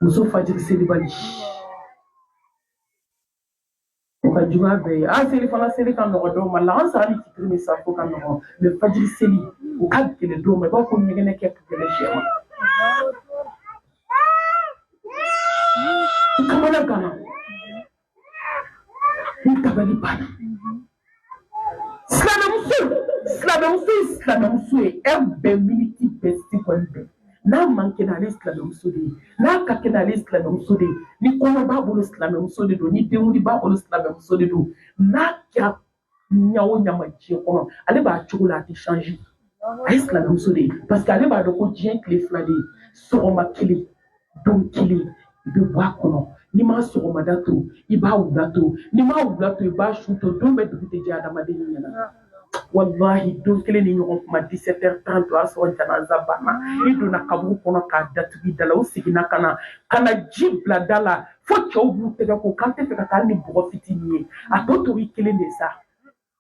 muso fajiri seli bali o ka juguya bɛɛ ye an seli fana seli ka nɔgɔ dɔw ma la an sara ni fitiri ni safo ka nɔgɔ mais fajiri seli o ka gɛlɛn dɔw ma i b'a fɔ ɲɛgɛnɛ kɛ ka gɛlɛn sɛ ma i kamana gana ni dabali banna silamɛmuso ye bɛɛ miniti bɛɛ seconde bɛɛ n'a man kɛnɛ ale silamɛmuso de ye n'a ka kɛnɛ ale silamɛmuso de ye ni kɔɲɔ b'a bolo silamɛmuso de don ni denkundi b'a bolo silamɛmuso de don n'a kɛra ɲa o ɲa ma diɲɛ kɔnɔ ale b'a cogo la a tɛ changer a ye silamɛmuso de ye parce que ale b'a dɔn ko diɲɛ tile fila de ye sɔgɔma kelen don kelen i bɛ bɔ a kɔnɔ n'i m'a sɔgɔmada to i b'a wula to n'i m'a wula to i b'a su to don bɛɛ dugu tɛ jɛ adamaden ɲɛna wallahi don kelen ni ɲɔgɔn kuma 17h30 o y'a sɔrɔ janaza banna i donna kaburu kɔnɔ k'a datugu i da la u seginna ka na ji bila da la fo cɛw b'u tɛgɛ ko k'an tɛ fɛ ka taa ni bɔgɔ fitinin ye a tɔ to i kelen de sa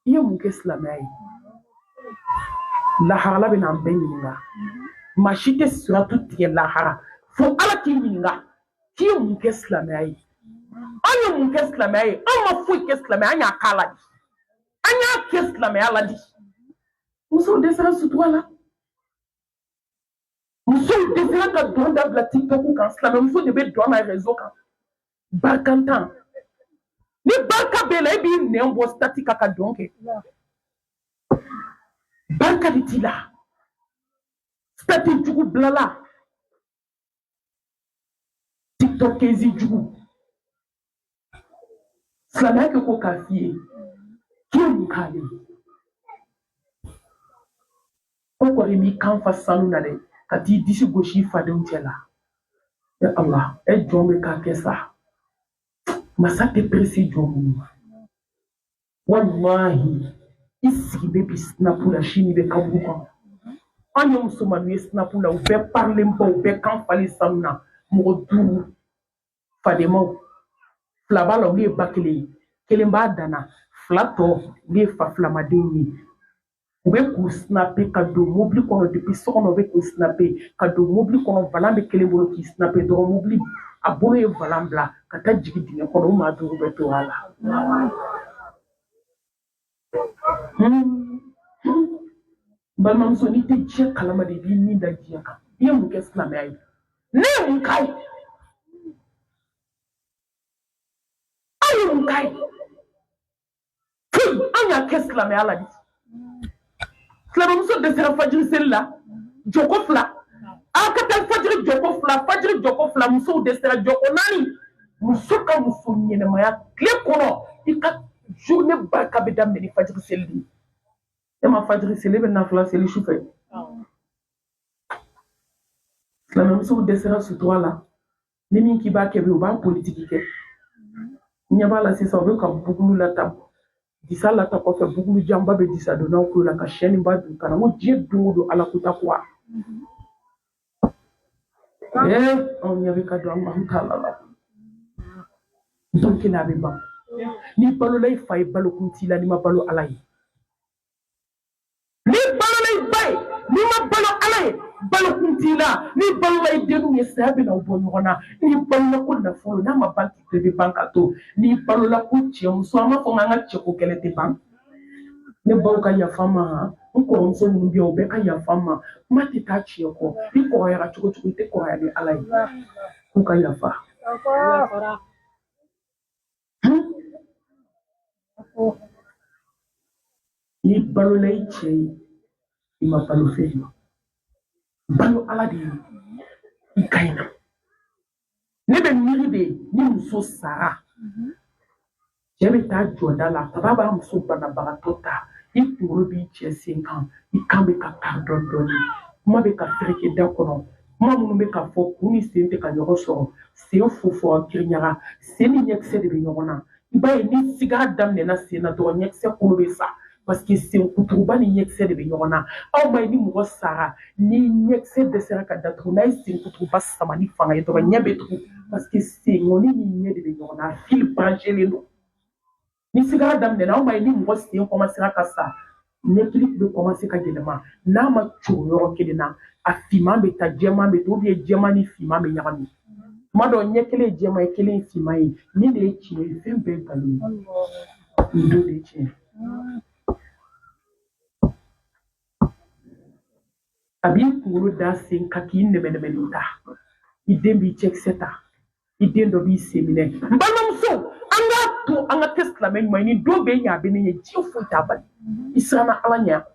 i ye mun kɛ silamɛya ye laharala bɛ n'an bɛɛ ɲininka maa si tɛ siratu tigɛ lahara fo ala k'i ɲininka k'i ye mun kɛ silamɛya ye an ye mun kɛ silamɛya ye an ma foyi kɛ silamɛya an y'a k'a la de an y'a kɛ silamɛya la de musow dɛsɛra sutura la musow dɛsɛra ka dɔn dabila tiktok kan silamɛmuso de bɛ dɔn na réseau kan barkantan ni barika b'e la e b'i nɛn bɔ stati kan ka dɔn kɛ barika de t'i la stati jugu bilala tiktok kezi jugu silamɛya kɛ ko k'a f'i ye k'i ye mun k'ale ye ko kɔni m'i kan fa sanu na dɛ ka t'i disi gosi i fadenw cɛ la Allah e jɔn bɛ k'a kɛ sa masa tɛ perese jɔn minnu ma wallahi i sigi bɛ bi sinapu la sini bɛ kaburu kɔnɔ an ye musomaninw ye sinapu la u bɛɛ parilen ba u bɛɛ kan falen sanu na mɔgɔ 5 fademaw 2 b'a la olu ye ba kelen ye 1 b'a danna 2 tɔ olu ye fa filamadenw ye u bɛ k'u sinape ka don mobili kɔnɔ depuis so kɔnɔ u bɛ k'u sinape ka don mobili kɔnɔ valan bɛ 1 bolo k'i sinape dɔrɔn mobili a bolo ye valan bila ka taa jigin dingɛ kɔnɔ u maa 5 bɛ to a la balimamuso n'i tɛ diɲɛ kalama de i b'i nin da diɲɛ kan i ye mun kɛ silamɛya ye ne ye mun k'a ye an ye mun k'a ye an y'a kɛ silamɛya la de silamɛmuso dɛsɛra fajiri seli la jɔko 2 an ka taa fajiri jɔko 2 musow dɛsɛra jɔko 4 muso ka muso ɲɛnɛmaya tile kɔnɔ i ka journée barika bɛ daminɛ ni fajiri seli de ye e ma fajiri seli e bɛ nafila seli su fɛ silamɛmusow dɛsɛra sutura la ni min k'i b'a kɛ bi u b'a politiki kɛ ɲɛ b'a la sisan u bɛ ka bugulu lata disa lata kɔfɛ bugulu janba bɛ disa donnaw kulo la ka siyɛnni ba dun kana n ko diɲɛ don o don ala ko ta kuwa anw ɲɛ bɛ ka don Alahu taala la don kelen a bɛ ban n'i balola i fa ye balokun t'i la n'i ma balo ala ye n'i balola i ba ye n'i ma balo ala ye balokun t'i la n'i balola i denw ye saya bɛ na bɔ ɲɔgɔn na n'i balola ko nafolo n'a ma ban k'i to i bɛ ban ka to n'i balola ko cɛmuso an b'a fɔ k'an ka cɛko kɛlɛ tɛ ban ne baw ka yafa n ma n kɔrɔmuso minnu bɛ yan u bɛɛ ka yafa n ma kuma tɛ taa tiɲɛ kɔ i kɔrɔyara cogo cogo i tɛ kɔrɔya ni ala ye k'u ka yafa n'i balola i cɛ ye i ma balo fɛn ye balo ala de ye i ka ɲi na ne bɛ miiri de ni muso sara cɛ bɛ taa jɔda la baba b'a muso banabagatɔ ta i kunkolo b'i cɛ sen kan i kan bɛ ka kari dɔɔni dɔɔni kuma bɛ ka fereke da kɔnɔ kuma minnu bɛ ka fɔ kun ni sen tɛ ka ɲɔgɔn sɔrɔ sen fofo giriɲaga sen ni ɲɛkisɛ de bɛ ɲɔgɔn na i b'a ye ni sigara daminɛna sen na dɔrɔn ɲɛkisɛ kolo bɛ sa parce que sen kuturuba ni ɲɛkisɛ de bɛ ɲɔgɔn na aw ma ye ni mɔgɔ sara ni ɲɛkisɛ dɛsɛra ka datugu n'a ye sen kuturuba sama ni fanga ye dɔrɔn ɲɛ bɛ tugu parce que senkɔni ni ɲɛ de bɛ ɲɔgɔn na fil branchelen don ni sigara daminɛna aw ma ye ni mɔgɔ sen commencera ka sa ɲɛkili bɛ commencer ka yɛlɛma n'a ma cogo yɔrɔ kelen na a finman bɛ taa jɛman bɛ to ou bien jɛman ni finman bɛ ɲagami Mado nyekele jema ekele fimayi ni de chie fembe kalu ndo de chie abi kuro da sin kaki nemenemeluta idembi check seta idendo bi semine mbanamso anga test la men mani do be nya be ne ji fu tabal isana alanya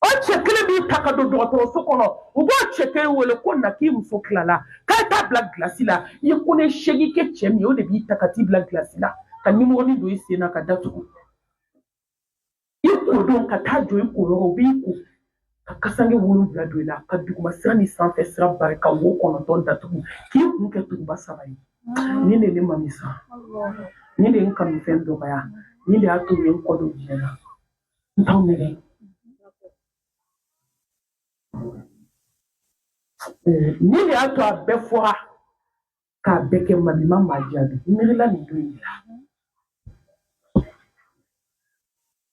o chekele bi takado do so kono o bo chekele wole ko na ki mfo klala ka ta black glace la ye ko ne shegi ke chemi o de bi takati black glace la ka ni mo ni do isena ka datu iko don ka ta jo iko ro bi ko ka kasange wolu bla do la ka duguma sira ni sanfɛ sira barika wo kɔnɔntɔn datugu k'i kun kɛ tuguba saba ye ni ne ne mamisa ni de n kanu fɛn dɔgɔya ni de y'a to ye n kɔ don diɲɛ na n t'aw nɛgɛ ni de y'a to a bɛɛ fɔra k'a bɛɛ kɛ mamima maa jaabi n miirila nin don in la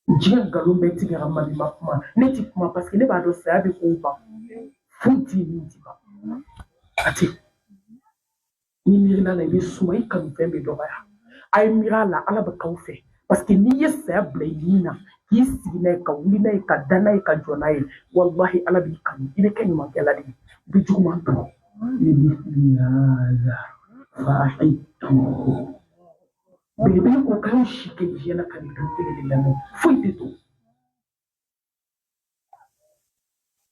diɲɛ nkalon bɛɛ tigɛra mamima kuma ne ti kuma parce que ne b'a dɔn saya bɛ k'o ban foyi ti min ti ban a tɛ ni miirila la i bɛ suma i kanu fɛn bɛ dɔgɔya a ye miiri a la ala bɛ k'aw fɛ parce que n'i ye saya bila i nin na k'i sigi n'a ye ka wuli n'a ye ka da n'a ye ka jɔ n'a ye walahi ala b'i kanu i bɛ kɛ ɲumankɛla de ye i bɛ juguman dɔn ne bɛ yaala fahimu belebele ko k'an si kɛ diɲɛ na ka nin don kelen de lamɛn foyi tɛ to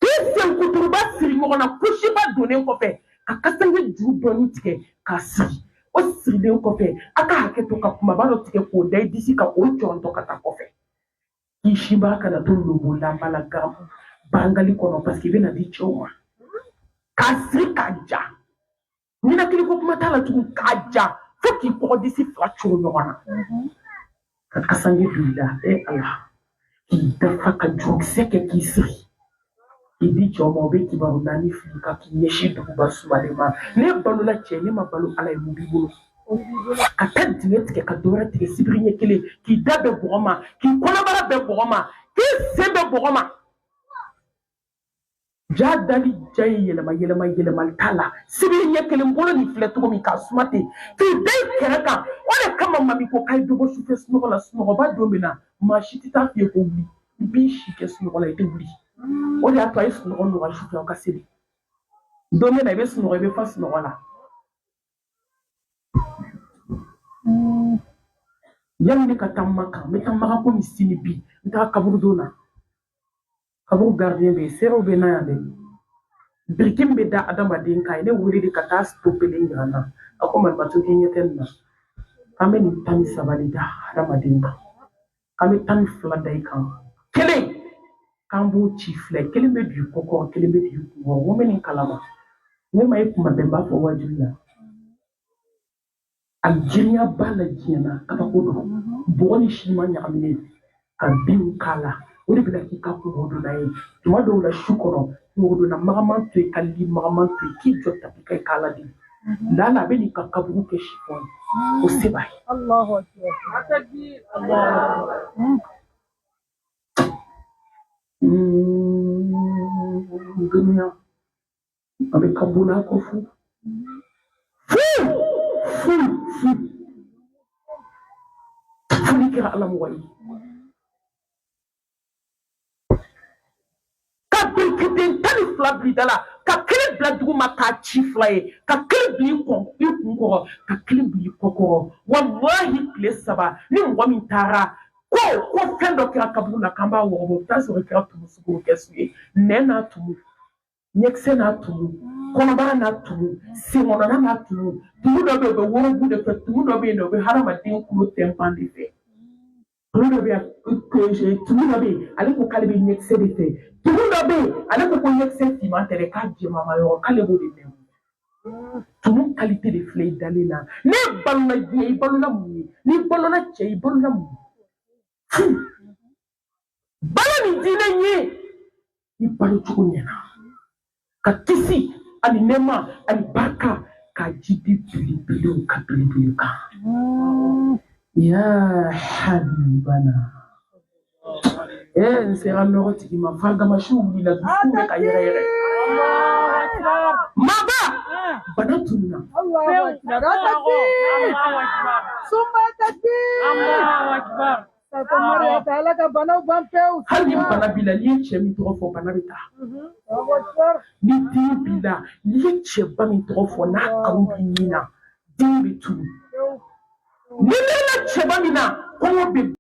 k'i sen kuturuba siri ɲɔgɔn na kusiba donnen kɔfɛ ka kasange juru dɔɔni tigɛ k'a sigi o sirilen kɔfɛ a ka hakɛ to ka kumaba dɔ tigɛ k'o da i disi ka o jɔntɔ ka taa kɔfɛ k'i siba kana to lobo lamba la gamu bangali kɔnɔ parce que i bɛna di cɛw ma k'a siri k'a ja ninakili ko kuma t'a la tugun k'a ja fo k'i kɔgɔ disi fila cogo ɲɔgɔn na ka kasange don i la ala k'i dafa ka jurukisɛ kɛ k'i siri k'i di cɛw ma o bɛ kibaru naani fili ka k'i ɲɛsin duguba sumalen ma ne balola cɛ ne ma balo ala ye mun b'i bolo ka taa dingɛ tigɛ ka dɔwɛrɛ tigɛ sibiri ɲɛ kelen k'i da bɛɛ bɔgɔ ma k'i kɔnɔbara bɛɛ bɔgɔ ma k'i sen bɛɛ bɔgɔ ma ja dali ja ye yɛlɛma t'a la sibiri ɲɛ kelen bolo nin filɛ cogo min k'a suma ten k'i da i kɛrɛ kan o de kama mami ko k'a ye dɔ bɔ sufɛ sunɔgɔ la sunɔgɔba don min na maa si tɛ taa f'i ye ko wuli i b'i si kɛ sunɔgɔ la i tɛ wuli o de y'a to a ye sunɔgɔ nɔgɔya sufɛ aw ka seli don min na i bɛ sunɔgɔ i bɛ fa sunɔgɔ la yanni ne ka taa Maka n bɛ taa Maka komi sini bi n taga kaburu don na kaburu gardien bɛ yen seerew bɛ na yan dɛ biriki min bɛ da adamaden kan a ye ne wele de ka taa stopelen jira n na a ko Malimatu k'i ɲɛ tɛ nin na k'an bɛ nin 13 de da adamaden kan k'an bɛ 12 da i kan kelen k'an b'o ci fila kelen bɛ dugu kɔkɔ kelen bɛ dugu kunkɔrɔ n ko n bɛ nin kalama ne ma ye kuma bɛɛ n b'a fɔ wajibi la a girinya b'a la diɲɛ na kabako don bɔgɔ ni si ma ɲagaminen ka binw k'a la o de bɛna k'i ka kungodonna ye tuma dɔw la su kɔnɔ kungodonna magaman to yen ka li magaman to yen k'i jɔ tapi ka k'a la de lala a bɛ n'i ka kaburu kɛ sifɔn ye o se b'a ye gënuya a bɛ kabula kɔ fu foli kɛra ala mɔgɔ ye ka birikiden 12 bila da la ka kelen bila dugu ma k'a ci fila ye ka kelen bila i kun kɔrɔ ka kelen bila i kɔ kɔrɔ wallahi tile 3 ni mɔgɔ min taara ko fɛn dɔ kɛra kaburu la k'an b'a wɔgɔbɔ o t'a sɔrɔ i kɛra tumu sugu o kɛ su ye nɛn n'a tumu ɲɛkisɛ n'a tumu kɔnɔbara n'a tumu senkɔnɔna n'a tumu tumu dɔ bɛ yen o bɛ worobu de fɛ tumu dɔ bɛ yen o bɛ hadamaden kulo tɛnpan de fɛ tumu dɔ bɛ yen ale ko k'ale bɛ ɲɛkisɛ de fɛ tumu dɔ bɛ yen ale ko ɲɛkisɛ finman tɛ dɛ k'a jɛmama yɔrɔ k'ale b'o de mɛn tumu kalite de filɛ i dalen na ne balola diɲɛ i balola mun ye n'i balola cɛ i balola mun ye balo nin diinɛ ye i balo cogo ɲɛna ka kisi ani nɛɛma ani barika ka ji di belebelew ka belebele kan ya habibana n sera nɔgɔ tigi ma fagama su wulila dusukun bɛ ka yɛrɛ yɛrɛ Maba bana tununa. Hali bana bila ni cɛ min tɔgɔ fɔ bana bɛ taa. Ni den bila ni ye cɛba min tɔgɔ fɔ n'a kanu b'i nin na den bɛ tunu. Ni ne la cɛba min na kɔngɔ bɛ